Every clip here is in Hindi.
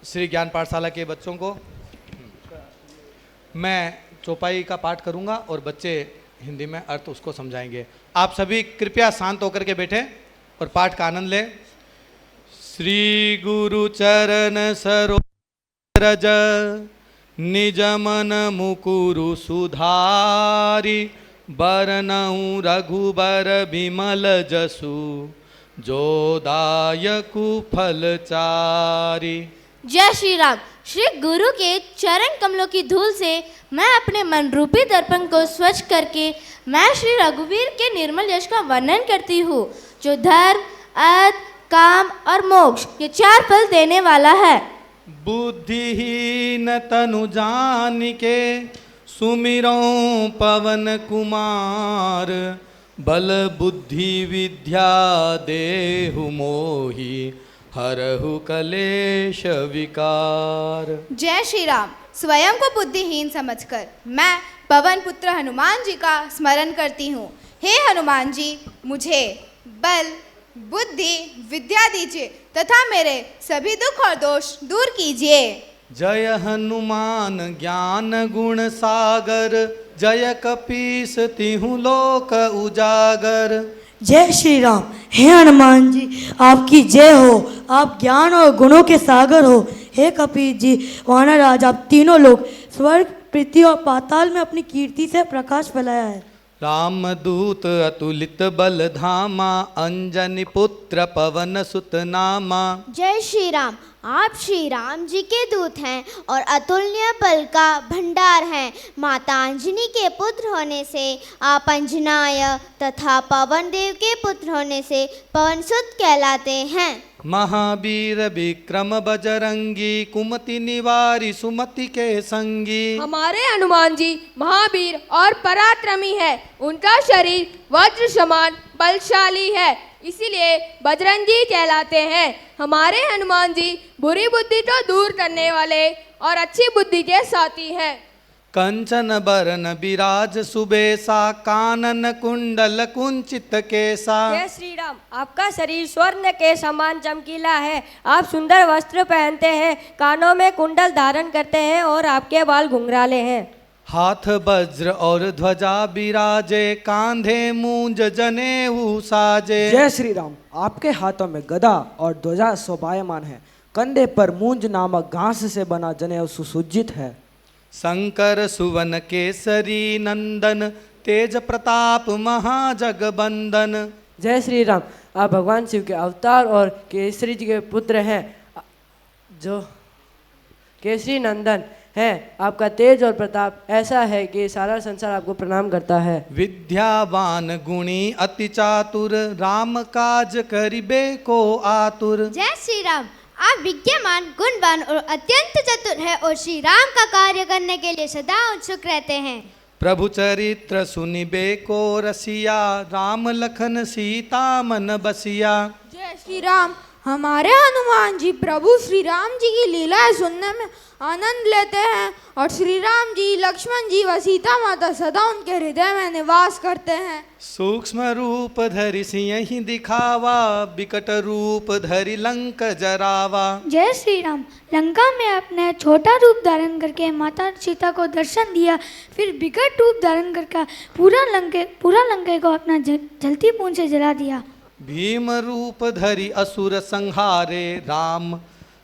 श्री ज्ञान पाठशाला के बच्चों को मैं चौपाई का पाठ करूंगा और बच्चे हिंदी में अर्थ उसको समझाएंगे। आप सभी कृपया शांत होकर के बैठे और पाठ का आनंद लें। श्री गुरु चरण सरोज निज मन मुकुरु सुधारी बरनऊँ रघुबर बिमल जसु जो दायकु फलचारी। जय श्री राम। श्री गुरु के चरण कमलों की धूल से मैं अपने मन रूपी दर्पण को स्वच्छ करके मैं श्री रघुवीर के निर्मल यश का वर्णन करती हूँ, जो धर्म, अर्थ, काम और मोक्ष ये 4 फल देने वाला है। बुद्धिहीन तनु जानिके सुमिरो पवन कुमार बल बुद्धि विद्या देहु मोहि हरहु कलेश विकार। जय श्री राम। स्वयं को बुद्धिहीन समझकर मैं पवन पुत्र हनुमान जी का स्मरण करती हूँ। हे हनुमान जी, मुझे बल, बुद्धि, विद्या दीजिए तथा मेरे सभी दुख और दोष दूर कीजिए। जय हनुमान ज्ञान गुण सागर जय कपीस तिहु लोक उजागर। जय श्री राम। हे हनुमान जी, आपकी जय हो। आप ज्ञान और गुणों के सागर हो। हे कपीस जी, वानर राज, आप तीनों लोग स्वर्ग, पृथ्वी और पाताल में अपनी कीर्ति से प्रकाश फैलाया है। रामदूत अतुलित बल धामा अंजनी पुत्र पवन सुत नामा। जय श्री राम। आप श्री राम जी के दूत हैं और अतुल्य बल का भंडार हैं। माता अंजनी के पुत्र होने से आप अंजनाय तथा पवन देव के पुत्र होने से पवनसुत कहलाते हैं। महावीर विक्रम बजरंगी कुमति निवारी सुमति के संगी। हमारे हनुमान जी महावीर और पराक्रमी है। उनका शरीर वज्र समान बलशाली है, इसीलिए बजरंगी कहलाते हैं। हमारे हनुमान जी बुरी बुद्धि को दूर करने वाले और अच्छी बुद्धि के साथी हैं। कंचन बरन विराज सुबेसा कानन कुंडल कुंचित केसा। जय श्री राम। आपका शरीर स्वर्ण के समान चमकीला है। आप सुंदर वस्त्र पहनते हैं, कानों में कुंडल धारण करते हैं और आपके बाल घुंघराले हैं। हाथ वज्र और ध्वजा विराजे कांधे मूंज जनेऊ साजे। जय श्री राम। आपके हाथों में गदा और ध्वजा शोभायमान है, कंधे पर मूंज नामक घास से बना जनेऊ सुसज्जित है। शंकर सुवन केसरी नंदन तेज प्रताप महाजगबंदन। जय श्री राम। आप भगवान शिव के अवतार और केसरी जी के पुत्र हैं, जो केसरी नंदन है। आपका तेज और प्रताप ऐसा है कि सारा संसार आपको प्रणाम करता है। विद्यावान गुणी अति चातुर राम काज करिबे को आतुर। जय श्री राम। आप विद्यमान, गुणवान और अत्यंत चतुर है और श्री राम का कार्य करने के लिए सदा उत्सुक रहते हैं। प्रभु चरित्र सुनिबे को रसिया राम लखन सीता मन बसिया। जय श्री राम। हमारे हनुमान जी प्रभु श्री राम जी की लीलाएं सुनने में आनंद लेते हैं और श्री राम जी, लक्ष्मण जी व सीता माता सदा उनके हृदय में निवास करते हैं। सूक्ष्म रूप धरि सिंह दिखावा विकट रूप धरि लंक जरावा। जय श्री राम। लंका में अपने छोटा रूप धारण करके माता सीता को दर्शन दिया, फिर विकट रूप धारण करके पूरा लंके को अपना जलती पूंछ से जला दिया। भीम रूप धरि असुर संहारे राम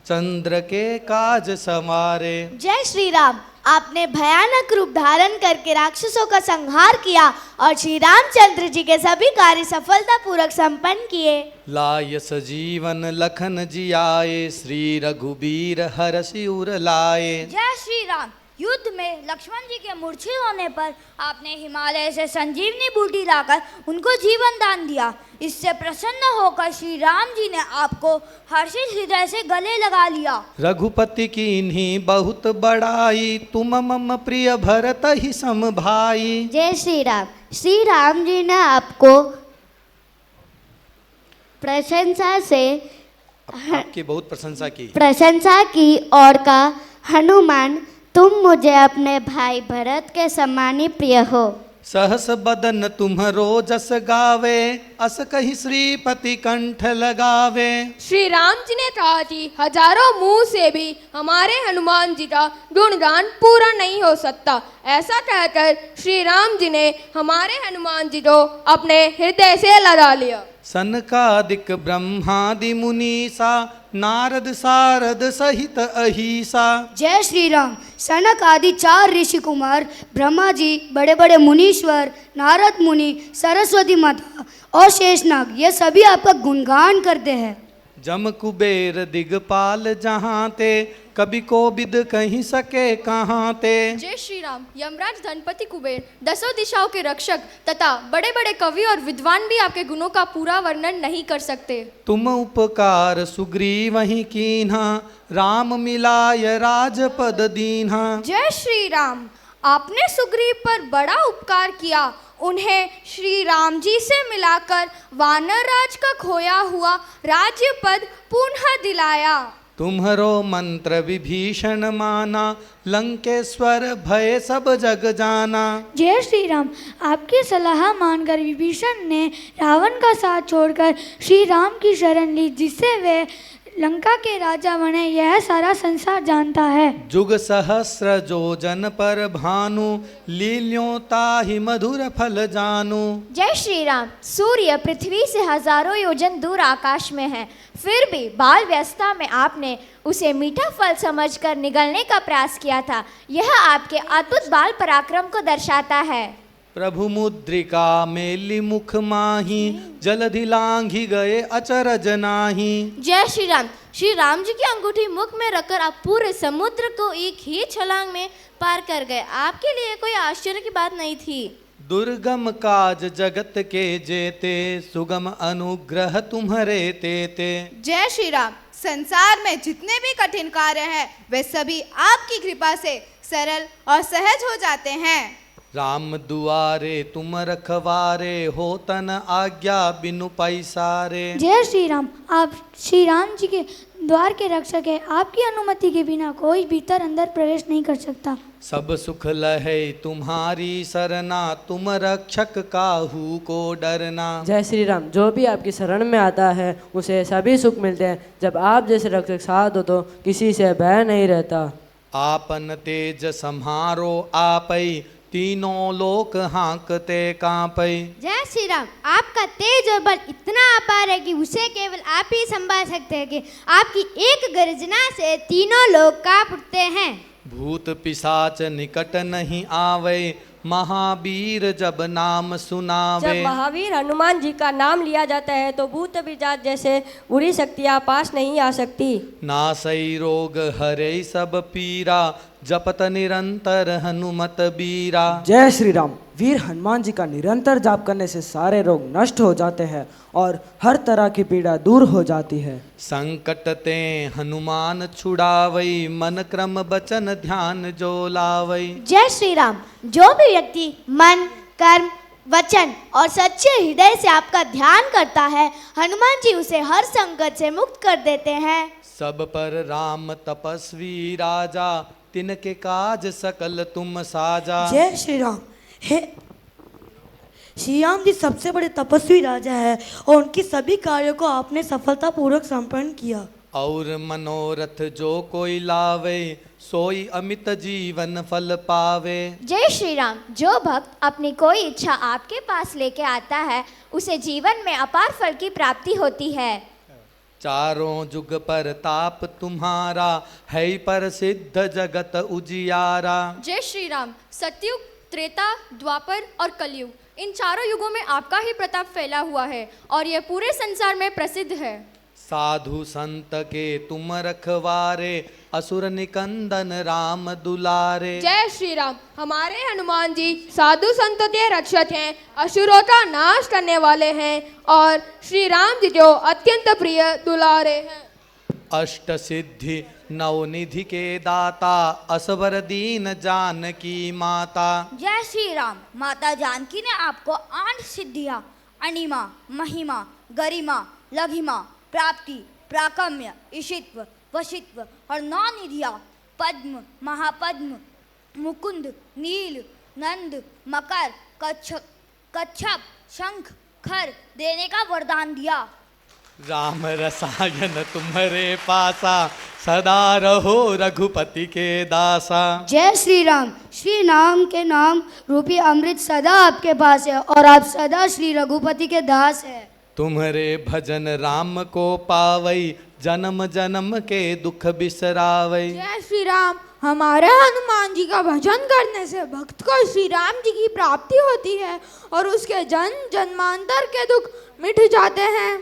चंद्र के काज समारे। जय श्री राम। आपने भयानक रूप धारण करके राक्षसों का संहार किया और श्री रामचंद्र जी के सभी कार्य सफलतापूर्वक संपन्न किए। लाय सजीवन लखन जियाए श्री रघुबीर हरषि उर लाए। जय श्री राम। युद्ध में लक्ष्मण जी के मूर्छित होने पर आपने हिमालय से संजीवनी बूटी लाकर उनको जीवन दान दिया। इससे प्रसन्न होकर श्री राम जी ने आपको हर्षित हृदय से गले लगा लिया। रघुपति की इन्हीं बहुत बड़ाई तुम मम प्रिय भरत ही सम भाई। जय श्री राम। श्री राम जी ने आपको आपकी बहुत प्रशंसा की और कहा, हनुमान तुम मुझे अपने भाई भरत के समान ही प्रिय हो। सहस बदन तुम्हरो जस गावे, अस कहीं श्रीपति कंठ लगावे। श्री राम जी ने कहा कि हजारों मुंह से भी हमारे हनुमान जी का गुणगान पूरा नहीं हो सकता। ऐसा कहकर श्री राम जी ने हमारे हनुमान जी को अपने हृदय से लगा लिया। सनकादिक ब्रह्मादि मुनीसा, नारद सारद सहित अहिसा। जय श्री राम। सनक आदि 4 ऋषि कुमार, ब्रह्मा जी, बड़े बड़े मुनीश्वर, नारद मुनि, सरस्वती माता और शेषनाग, ये सभी आपका गुणगान करते हैं। जम कुबेर दिगपाल जहाँ ते, कभी को बिद कहीं सके कहाँ ते। जय श्री राम। यमराज धनपति कुबेर, 10 दिशाओं के रक्षक तथा बड़े बड़े कवि और विद्वान भी आपके गुणों का पूरा वर्णन नहीं कर सकते। तुम उपकार सुग्रीव वहीं कीन्हा, राम मिलाय राजपद दीन्हा। जय श्री राम। आपने सुग्रीव पर बड़ा उपकार किया, उन्हें श्री राम जी से मिलाकर वानर राज का खोया हुआ राज्य पद पुनः दिलाया। तुम्हरो मंत्र विभीषण माना, लंकेश्वर भय सब जग जाना। जय श्री राम। आपकी सलाह मानकर विभीषण ने रावण का साथ छोड़कर श्री राम की शरण ली, जिससे वे लंका के राजा बने, यह सारा संसार जानता है। जुग सहस्र जो जन पर भानु, लील्यों ताहि मधुर फल जानू। जय श्री राम। सूर्य पृथ्वी से हजारों योजन दूर आकाश में है, फिर भी बाल व्यवस्था में आपने उसे मीठा फल समझकर निगलने का प्रयास किया था। यह आपके अद्भुत बाल पराक्रम को दर्शाता है। प्रभु मुद्रिका मेली मुख माही, जलधि लांघी गए अचरज नाही। जय श्री राम। श्री राम जी की अंगूठी मुख में रखकर आप पूरे समुद्र को एक ही छलांग में पार कर गए। आपके लिए कोई आश्चर्य की बात नहीं थी। दुर्गम काज जगत के जेते, सुगम अनुग्रह तुम्हारे तेते। जय श्री राम। संसार में जितने भी कठिन कार्य हैं, वे सभी आपकी कृपा से सरल और सहज हो जाते हैं। राम दुआरे तुम रखवारे, हो तन आज्ञा बिनु पैसारे। जय श्री राम। आप श्री राम जी के द्वार के रक्षक है, आपकी अनुमति के बिना कोई भीतर अंदर प्रवेश नहीं कर सकता। सब सुख लहे तुम्हारी सरना, तुम रक्षक काहू को डरना। जय श्री राम। जो भी आपकी शरण में आता है उसे सभी सुख मिलते हैं। जब आप जैसे रक्षक साथ हो तो किसी से भय नहीं रहता। आपन तेज सम्हारो आपई, तीनों लोक हाँकते कांपई। जय श्री राम। आपका तेज और बल इतना अपार है कि उसे केवल आप ही संभाल सकते हैं कि आपकी एक गर्जना से तीनों लोग कांप उठते हैं। भूत पिशाच निकट नहीं आवे, महावीर जब नाम सुनावे। जब महावीर हनुमान जी का नाम लिया जाता है तो भूत पिशाच जैसे बुरी शक्तियाँ पास नहीं आ सकती। नासई रोग हरे सब पीरा, जपत निरंतर हनुमत बीरा। जय श्री राम। वीर हनुमान जी का निरंतर जाप करने से सारे रोग नष्ट हो जाते हैं और हर तरह की पीड़ा दूर हो जाती है। संकट ते हनुमान छुड़ावई, मन क्रम बचन ध्यान जो लावई। जय श्री राम। जो भी व्यक्ति मन, कर्म, वचन और सच्चे हृदय से आपका ध्यान करता है, हनुमान जी उसे हर संकट से मुक्त कर देते हैं। सब पर राम तपस्वी राजा, तिनके काज सकल तुम साजा। जय श्री राम। हे श्री राम जी सबसे बड़े तपस्वी राजा है और उनकी सभी कार्यों को आपने सफलतापूर्वक संपन्न किया। और मनोरथ जो कोई लावे, सोई अमित जीवन फल पावे। जय श्री राम। जो भक्त अपनी कोई इच्छा आपके पास लेके आता है, उसे जीवन में अपार फल की प्राप्ति होती है। चारों जुग पर ताप तुम्हारा, है पर सिद्ध जगत उजियारा। जय श्री राम। सतयुग, त्रेता, द्वापर और कलयुग, इन चारों युगों में आपका ही प्रताप फैला हुआ है और यह पूरे संसार में प्रसिद्ध है। साधु संत के तुम रखवारे, असुर निकंदन राम दुलारे। जय श्री राम। हमारे हनुमान जी साधु संतों के रक्षक हैं, असुरों का नाश करने वाले हैं और श्री राम जी जो अत्यंत प्रिय दुलारे हैं। अष्ट सिद्धि नवनिधि के दाता, असवर दीन जानकी माता। जय श्री राम। माता जानकी ने आपको 8 सिद्धियां, अनिमा, महिमा, गरिमा, लघिमा, प्राप्ति, प्राकम्य, ईशित्व, वशित्व और 9 निधियां, पद्म, महापद्म, मुकुंद, नील, नंद, मकर, कच्छप, शंख, खर देने का वरदान दिया। राम रसायन तुम्हारे पासा, सदा रहो रघुपति के दासा। जय श्री राम। श्री राम के नाम रूपी अमृत सदा आपके पास है और आप सदा श्री रघुपति के दास है। तुम्हारे भजन राम को पावई, जन्म जन्म के दुख बिसरावई। जय श्री राम। हमारे हनुमान जी का भजन करने से भक्त को श्री राम जी की प्राप्ति होती है और उसके जन्म जन्मांतर के दुख मिट जाते हैं।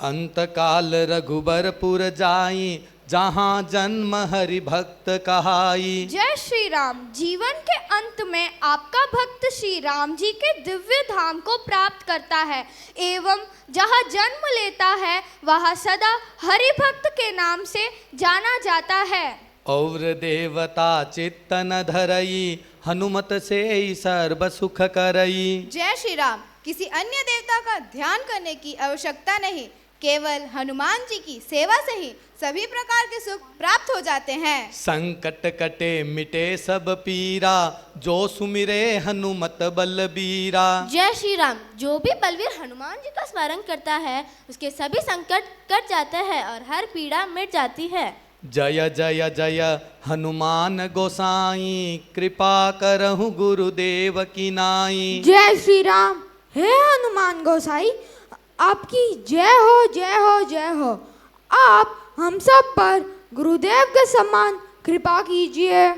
अंत काल रघुबरपुर जाई, जहाँ जन्म हरि भक्त कहाई। जय श्री राम। जीवन के अंत में आपका भक्त श्री राम जी के दिव्य धाम को प्राप्त करता है एवं जहाँ जन्म लेता है वहाँ सदा हरि भक्त के नाम से जाना जाता है। और देवता चित्तन धरई, हनुमत से सर्व सुख करई। जय श्री राम। किसी अन्य देवता का ध्यान करने की आवश्यकता नहीं, केवल हनुमान जी की सेवा से ही सभी प्रकार के सुख प्राप्त हो जाते हैं। संकट कटे मिटे सब पीरा, जो सुमिरे हनुमत बलबीरा। जय श्री राम। जो भी बलवीर हनुमान जी का स्मरण करता है उसके सभी संकट कट जाते हैं और हर पीड़ा मिट जाती है। जय जय जय हनुमान गोसाई, कृपा करहु गुरुदेव की नाई। जय श्री राम। हे हनुमान गोसाई, आपकी जय हो जय हो जय हो। आप हम सब पर गुरुदेव के समान कृपा कीजिए।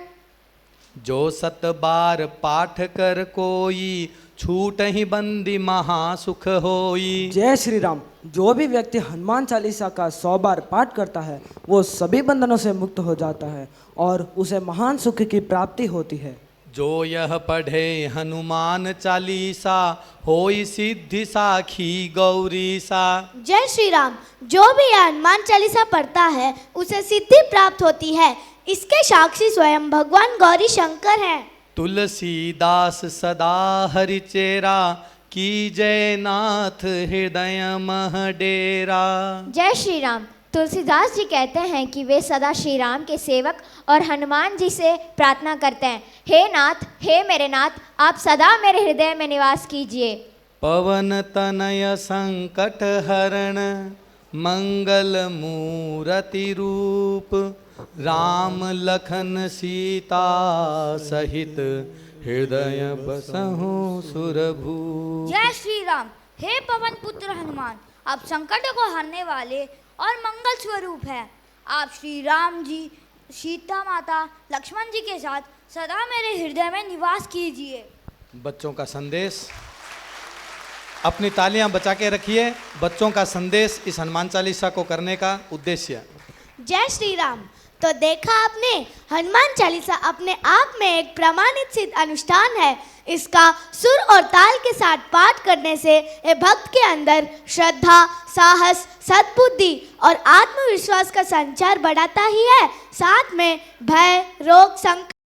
जो 7 बार पाठ कर कोई, छूट ही बंदी महासुख होई। जय श्री राम। जो भी व्यक्ति हनुमान चालीसा का 100 बार पाठ करता है वो सभी बंधनों से मुक्त हो जाता है और उसे महान सुख की प्राप्ति होती है। जो यह पढ़े हनुमान चालीसा, होई सिद्धि साखी गौरीसा। जय श्री राम। जो भी यह हनुमान चालीसा पढ़ता है उसे सिद्धि प्राप्त होती है। इसके साक्षी स्वयं भगवान गौरी शंकर हैं। तुलसीदास सदा हरिचेरा, की जय नाथ हृदय मह डेरा। जय श्री राम। तुलसीदास जी कहते हैं कि वे सदा श्री राम के सेवक और हनुमान जी से प्रार्थना करते हैं, हे नाथ, हे मेरे नाथ, आप सदा मेरे हृदय में निवास कीजिए। पवन तनय संकट हरण, मंगल मूरति रूप, राम लखन सीता सहित, हृदय बसहु सुरभूप। जय श्री राम। हे पवन पुत्र हनुमान, आप संकट को हरने वाले और मंगल स्वरूप है। आप श्री राम जी, सीता माता, लक्ष्मण जी के साथ सदा मेरे हृदय में निवास कीजिए। बच्चों का संदेश, अपनी तालियां बचा के रखिए। बच्चों का संदेश इस हनुमान चालीसा को करने का उद्देश्य। जय श्री राम। तो देखा आपने, हनुमान चालीसा अपने आप में एक प्रमाणित सिद्ध अनुष्ठान है। इसका सुर और ताल के साथ पाठ करने से ये भक्त के अंदर श्रद्धा, साहस, सद्बुद्धि और आत्मविश्वास का संचार बढ़ाता ही है, साथ में भय, रोग, संकट